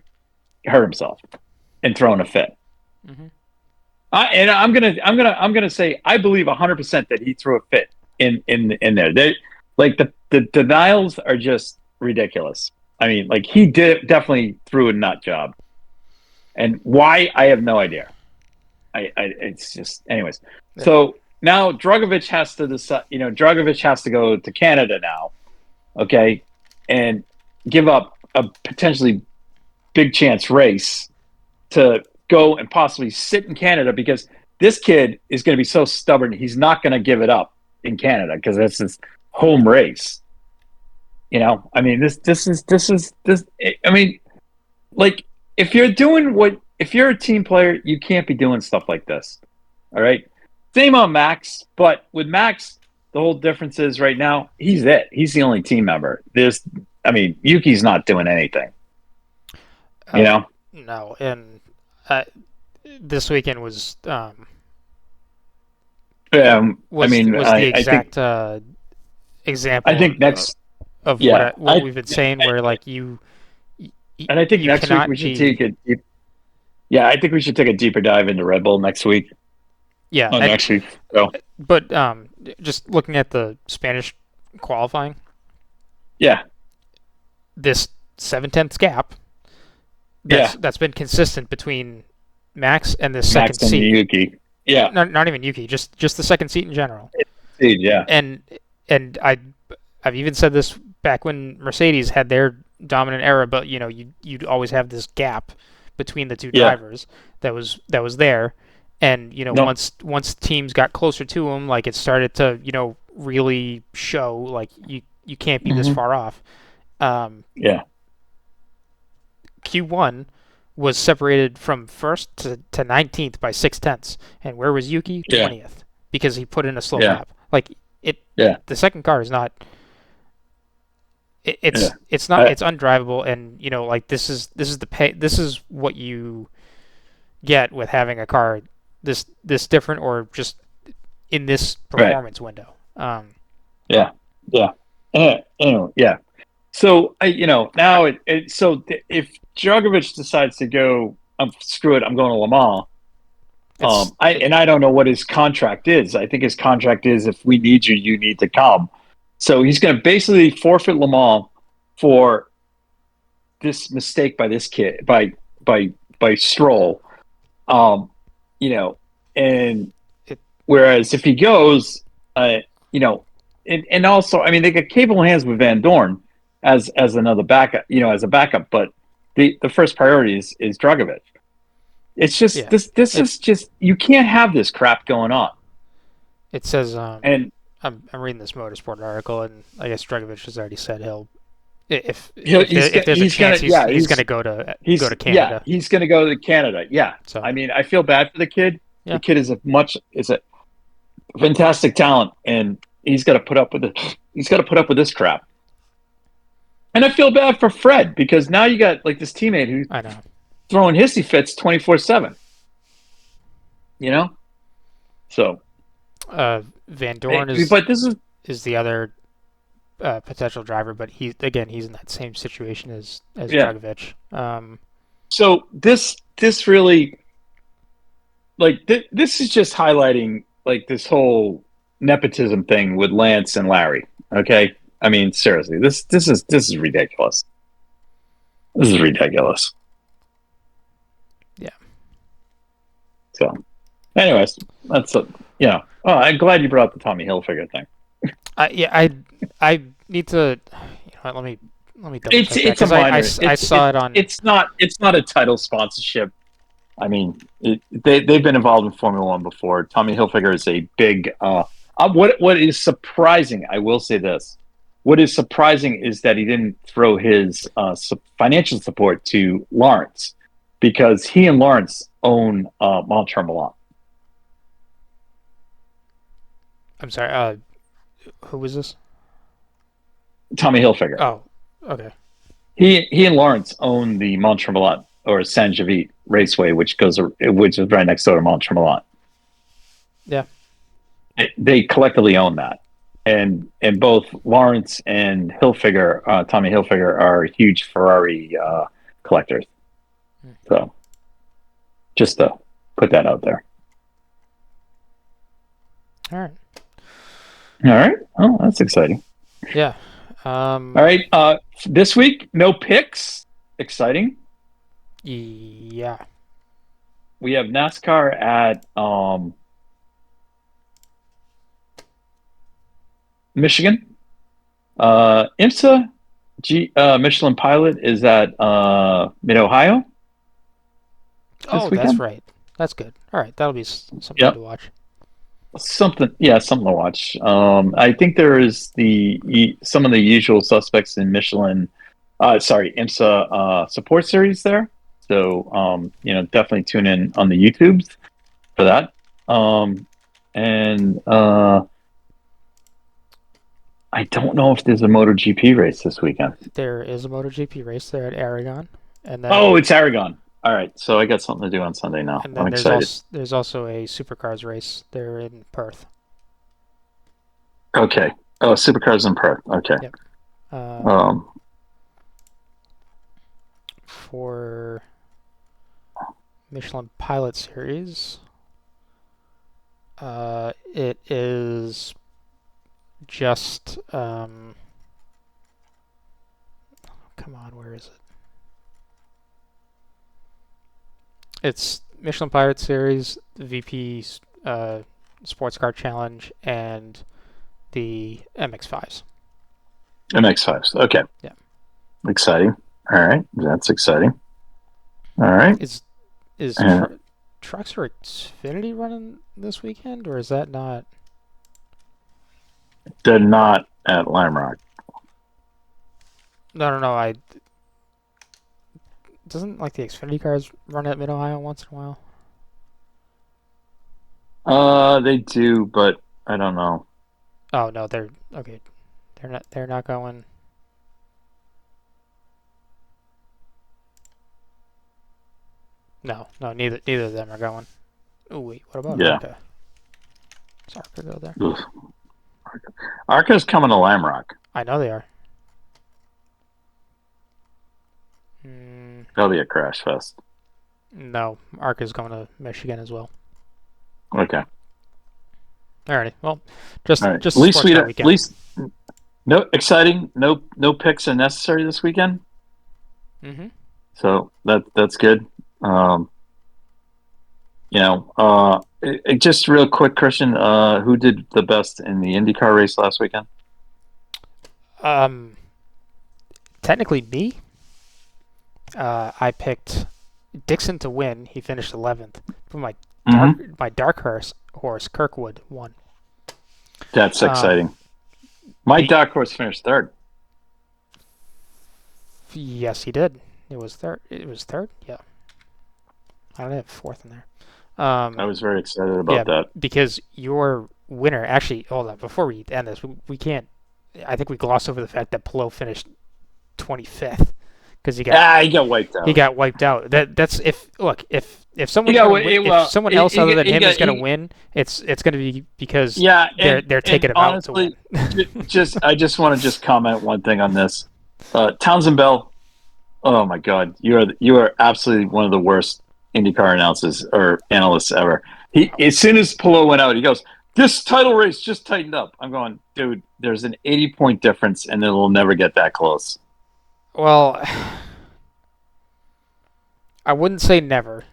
hurt himself and thrown a fit. Mm-hmm. And I'm gonna say I believe 100% that he threw a fit in there. Like the denials are just ridiculous. I mean, like he definitely threw a nut job, and why I have no idea. It's just anyways. Yeah. So now Dragovich has to decide. Dragovich has to go to Canada now, okay, and give up a potentially big chance race to go and possibly sit in Canada, because this kid is going to be so stubborn. He's not going to give it up in Canada because that's his home race. I mean, this. I mean, like if you're a team player, you can't be doing stuff like this. All right. Same on Max, but with Max, the whole difference is right now he's it. He's the only team member. Yuki's not doing anything. No, and this weekend was the exact example. I think next of what we've been saying, where like you. And I think next week we should take a deep. Yeah, I think we should take a deeper dive into Red Bull next week. Yeah, next week. So. But just looking at the Spanish qualifying. Yeah. This 7/10 gap. That's been consistent between Max and the second Max and seat. Yuki. Yeah. Not even Yuki, just the second seat in general. Yeah. And I've even said this back when Mercedes had their dominant era, but you'd always have this gap between the two drivers that was there, and once teams got closer to them, like it started to really show like you can't be this far off. Q1 was separated from first to 19th by 0.6, and where was Yuki? 20th, because he put in a slow lap. Like it. The second car is not. It's not. It's undrivable, and like this is what you get with having a car this different, or just in this performance window. So now so if Dragovich decides to go, screw it, I'm going to Le Mans. I don't know what his contract is. I think his contract is, if we need you, you need to come. So he's going to basically forfeit Le Mans for this mistake by this kid, by Stroll. And whereas if he goes, and also, I mean, they got capable hands with Van Dorn as another backup, as a backup, but the first priority is Dragovich. It's just this is just, you can't have this crap going on. It says and I'm reading this motorsport article, and I guess Dragovich has already said if there's a chance he's going to go to Canada. Yeah, he's going to go to Canada. Yeah. So I mean, I feel bad for the kid. Yeah. The kid is a fantastic talent, and he's got to put up with it. He's got to put up with this crap. And I feel bad for Fred, because now you got like this teammate who's throwing hissy fits 24/7. So Van Dorn is the other potential driver, but he's in that same situation as Dragovich. So this really, like this is just highlighting like this whole nepotism thing with Lance and Larry. Okay, I mean seriously, this is ridiculous. This is ridiculous. Yeah. So, anyways, that's Oh, I'm glad you brought up the Tommy Hilfiger thing. I need to. Let me Let me double check that, It's a 'cause minor. I saw it on. It's not a title sponsorship. I mean, they've been involved in Formula One before. Tommy Hilfiger is a big. What is surprising? I will say this. What is surprising is that he didn't throw his financial support to Lawrence, because he and Lawrence own Montreal. I'm sorry. Who was this? Tommy Hilfiger. Oh, okay. He and Lawrence own the Montreal or Saint Javit Raceway, which is right next door to Montreal. Yeah. They collectively own that, and both Lawrence and Hilfiger, Tommy Hilfiger, are huge Ferrari collectors. So, just to put that out there. All right. All right. Oh, that's exciting. Yeah. All right. This week, no picks. Exciting. Yeah. We have NASCAR at Michigan. IMSA Michelin Pilot is at Mid-Ohio. Oh, weekend. that's right. That's good. All right, that'll be something to watch. Something to watch. I think there is some of the usual suspects in Michelin. IMSA support series there. So definitely tune in on the YouTubes for that. And I don't know if there's a MotoGP race this weekend. There is a MotoGP race there at Aragon, and then it's Aragon. All right, so I got something to do on Sunday now. And then I'm excited. There's also a supercars race there in Perth. Okay. Oh, supercars in Perth. Okay. Yep. For Michelin Pilot Series, it is just come on, where is it? It's Michelin Pilot Series, VP Sports Car Challenge, and the MX-5s. MX-5s. Okay. Yeah. Exciting. All right. That's exciting. All right. Is Trucks or Xfinity running this weekend, or is that not? They're not at Lime Rock. No. Doesn't like the Xfinity cars run at Mid-Ohio once in a while? They do, but I don't know. Oh no, they're okay. They're not going. No, neither of them are going. Oh wait, what about Arca? Does Arca go there? Arca's coming to Lime Rock. I know they are. That'll be a crash fest. No, Arca's going to Michigan as well. Okay. Alrighty. Well, just at least no exciting. No picks are necessary this weekend. Mm-hmm. So that's good. Just real quick, Christian. Who did the best in the IndyCar race last weekend? Technically me. I picked Dixon to win. He finished 11th. But my dark horse Kirkwood won. That's exciting. My dark horse finished 3rd. Yes, he did. It was third. Yeah. I don't have 4th in there. I was very excited about that because your winner. Actually, hold on. Before we end this, we can't. I think we glossed over the fact that Palou finished 25th. Because he got wiped out. He got wiped out. That's if someone else other than him is going to win, it's going to be because they're taking him honestly, out to win. I just want to comment one thing on this. Townsend Bell, oh my God, you are absolutely one of the worst IndyCar announcers or analysts ever. As soon as Palou went out, he goes, "This title race just tightened up." I'm going, dude. There's an 80-point difference, and it'll never get that close. Well, I wouldn't say never,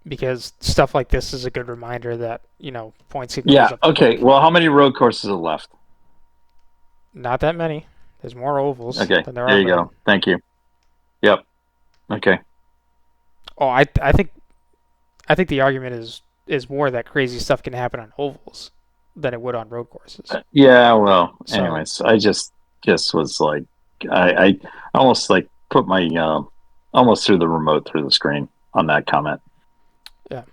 because stuff like this is a good reminder that, points can up. Well, how many road courses are left? Not that many. There's more ovals Okay, than there are. there you go. Thank you. Yep. Okay. Oh, I think the argument is more that crazy stuff can happen on ovals than it would on road courses. Yeah. Well. So- Anyways, I just was like, I almost like put my almost threw the remote through the screen on that comment. Yeah.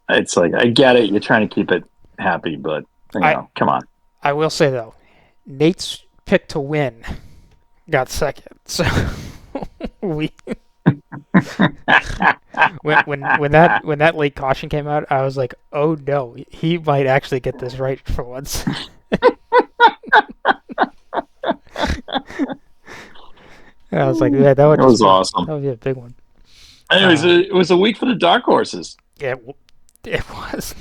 It's like, I get it. You're trying to keep it happy, but come on. I will say though, Nate's pick to win got second. So when that late caution came out, I was like, oh no, he might actually get this right for once. I was like, yeah, that was awesome. That would be a big one. Anyways, it was a week for the dark horses. Yeah, it was.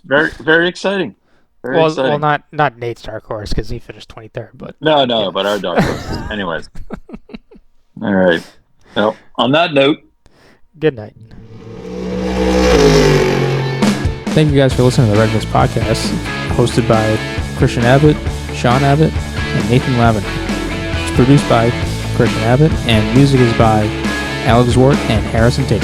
Very, very exciting. Very exciting. Well, not Nate's dark horse because he finished 23rd, but No, but our dark horses. Anyways, all right. Well, on that note, good night. Thank you guys for listening to the Red Mist Podcast, hosted by Christian Abbott, Sean Abbott, and Nathan Lavin. It's produced by Christian Abbott, and music is by Alex Wart and Harrison Tate.